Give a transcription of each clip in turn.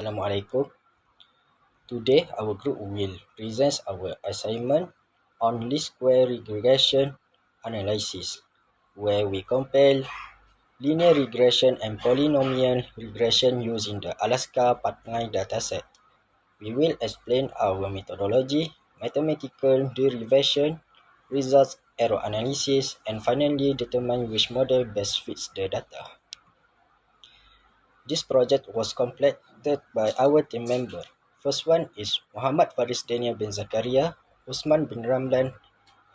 Assalamualaikum. Today our group will present our assignment on least square regression analysis, where we compare linear regression and polynomial regression using the Alaska pipeline dataset. We will explain our methodology, mathematical derivation, results, error analysis, and finally determine which model best fits the data. This project was completed by our team member. First one is Muhammad Farez Daniel bin Zakaria, Uthman bin Ramlan,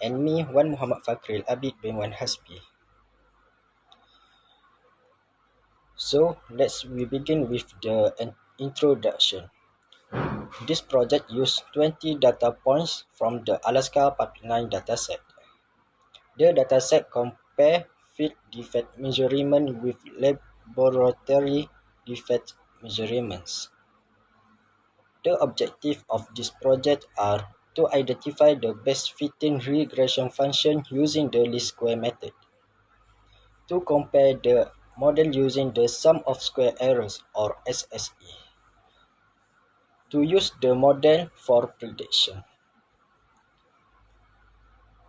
and me, Wan Muhammad Fakhreel Abid bin Wan Hasbi. So we begin with the introduction. This project used 20 data points from the Alaska pipeline dataset. The dataset compare field defect measurement with laboratory defect measurements. The objective of this project are to identify the best fitting regression function using the least square method, to compare the model using the sum of square errors or SSE, to use the model for prediction.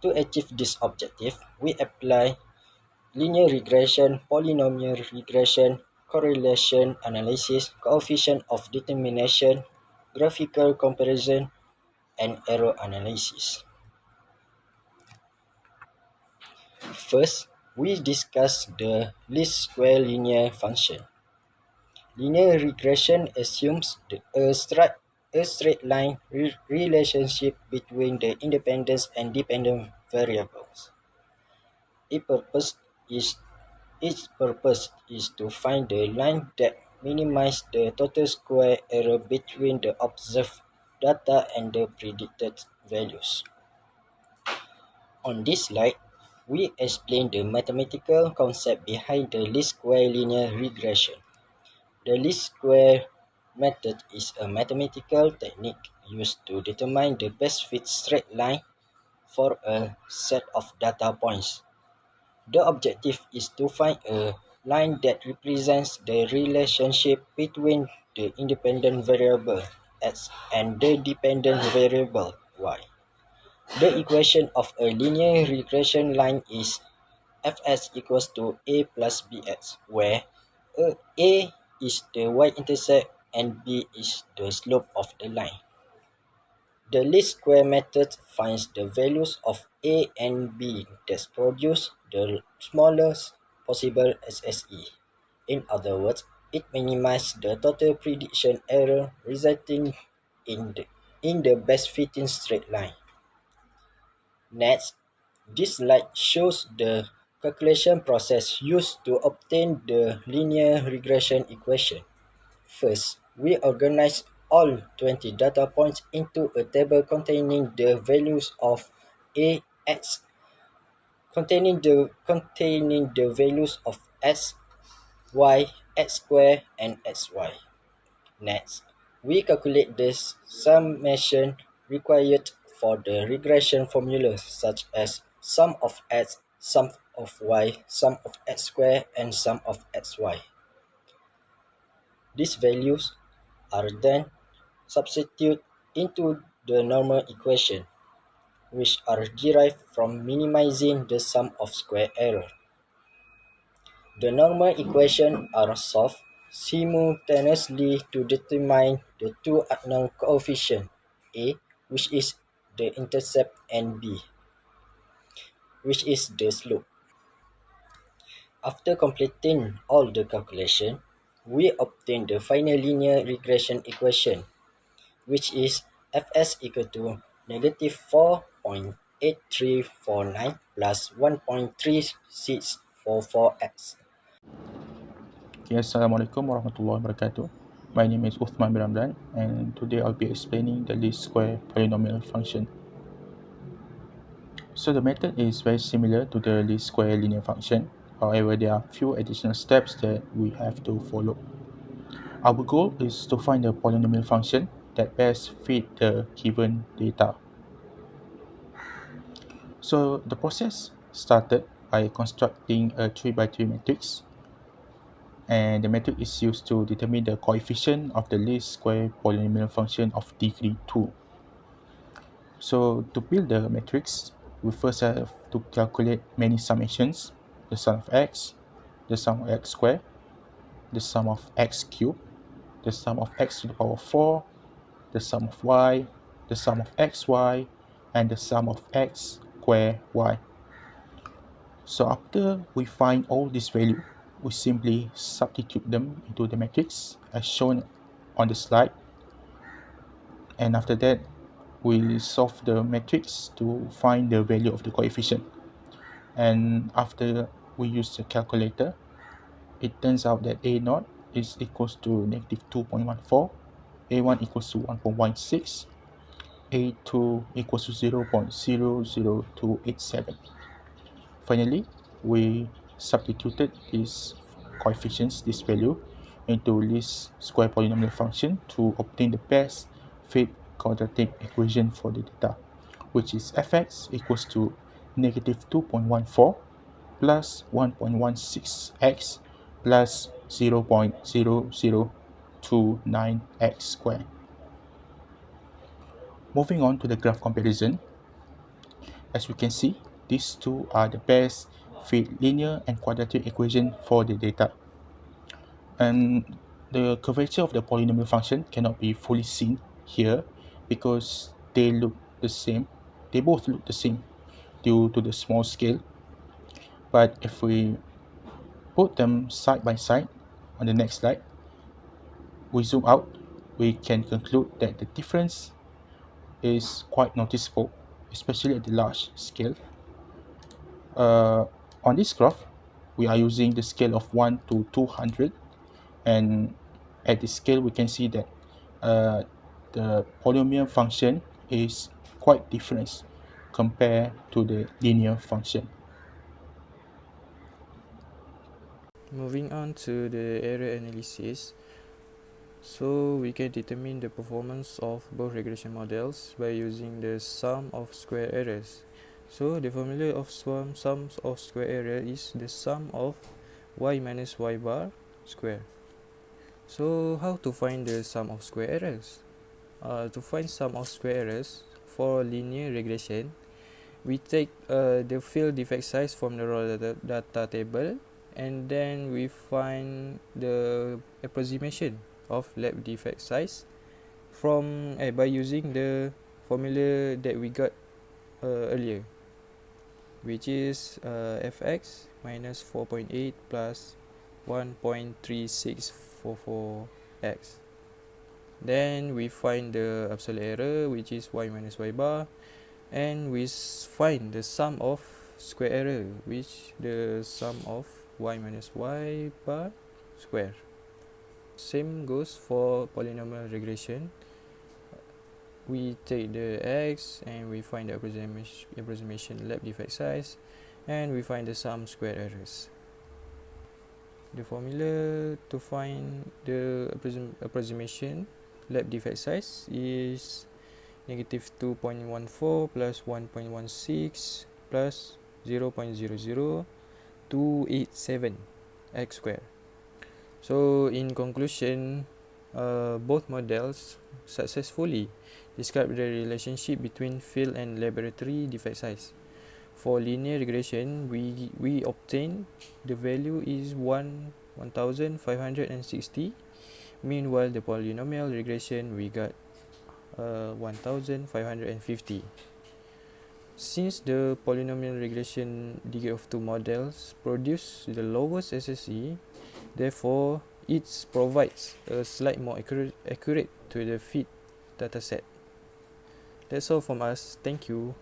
To achieve this objective, we apply linear regression, polynomial regression, correlation analysis, coefficient of determination, graphical comparison, and error analysis. First, we discuss the least square linear function. Linear regression assumes a straight line relationship between the independent and dependent variables. Its purpose is to find the line that minimizes the total square error between the observed data and the predicted values. On this slide, we explain the mathematical concept behind the least square linear regression. The least square method is a mathematical technique used to determine the best fit straight line for a set of data points. The objective is to find a line that represents the relationship between the independent variable x and the dependent variable y. The equation of a linear regression line is Fs equals to a plus bx, where a is the y-intercept and b is the slope of the line. The least square method finds the values of a and b that produce the smallest possible SSE. In other words, it minimizes the total prediction error resulting in the best fitting straight line. Next, this slide shows the calculation process used to obtain the linear regression equation. First, we organize all 20 data points into a table containing the values of x, containing the values of x, y, x squared, and xy. Next, we calculate the summation required for the regression formulas such as sum of x, sum of y, sum of x squared, and sum of xy. These values are then substituted into the normal equation, which are derived from minimizing the sum of square error. The normal equations are solved simultaneously to determine the two unknown coefficients, A, which is the intercept, and B, which is the slope. After completing all the calculations, we obtain the final linear regression equation, which is Fs equal to negative 4.8349 plus 1.3644x. Okay, Assalamualaikum warahmatullahi wabarakatuh. My name is Uthman bin Ramlan, and today I'll be explaining the least square polynomial function. So the method is very similar to the least square linear function. However, there are few additional steps that we have to follow. Our goal is to find a polynomial function that best fit the given data. So the process started by constructing a 3 by 3 matrix. and the metric is used to determine the coefficient of the least square polynomial function of degree 2. So to build the matrix, we first have to calculate many summations: the sum of x, the sum of x squared, the sum of x cubed, the sum of x to the power 4, the sum of y, the sum of xy, and the sum of x square y. So after we find all these values, we simply substitute them into the matrix as shown on the slide, and after that we solve the matrix to find the value of the coefficient. And after we use the calculator, it turns out that a naught is equals to negative 2.14, a1 equals to 1.16, a2 equals to 0.00287. Finally, we substituted these coefficients, this value, into least square polynomial function to obtain the best fit quadratic equation for the data, which is fx equals to negative 2.14 plus 1.16x plus 0.0029x squared. Moving on to the graph comparison, as we can see, these two are the best fit linear and quadratic equation for the data. And the curvature of the polynomial function cannot be fully seen here because they look the same. They both look the same due to the small scale. But if we put them side by side on the next slide, we zoom out, we can conclude that the difference is quite noticeable, especially at the large scale. Uh, on this graph, we are using the scale of 1 to 200, and at this scale we can see that the polynomial function is quite different compared to the linear function. Moving on to the error analysis, so we can determine the performance of both regression models by using the sum of square errors. So the formula of sums of square error is the sum of y minus y bar square. So how to find the sum of square errors? To find sum of square errors for linear regression, we take the field defect size from the raw data table, and then we find the approximation of lab defect size from by using the formula that we got earlier, which is fx minus 4.8 plus 1.3644x. Then we find the absolute error, which is y minus y bar, and we find the sum of square error, which the sum of y minus y bar square. Same goes for polynomial regression. We take the x and we find the approximation lab defect size, and we find the sum square errors. The formula to find the approximation lab defect size is negative 2.14 plus 1.16 plus 0.00287 x squared. So in conclusion, both models successfully describe the relationship between field and laboratory defect size. For linear regression, we obtain the value is 1560. Meanwhile, the polynomial regression we got 1550. Since the polynomial regression degree of two models produce the lowest SSE, therefore it provides a slight more accurate to the fit dataset. That's all from us. Thank you.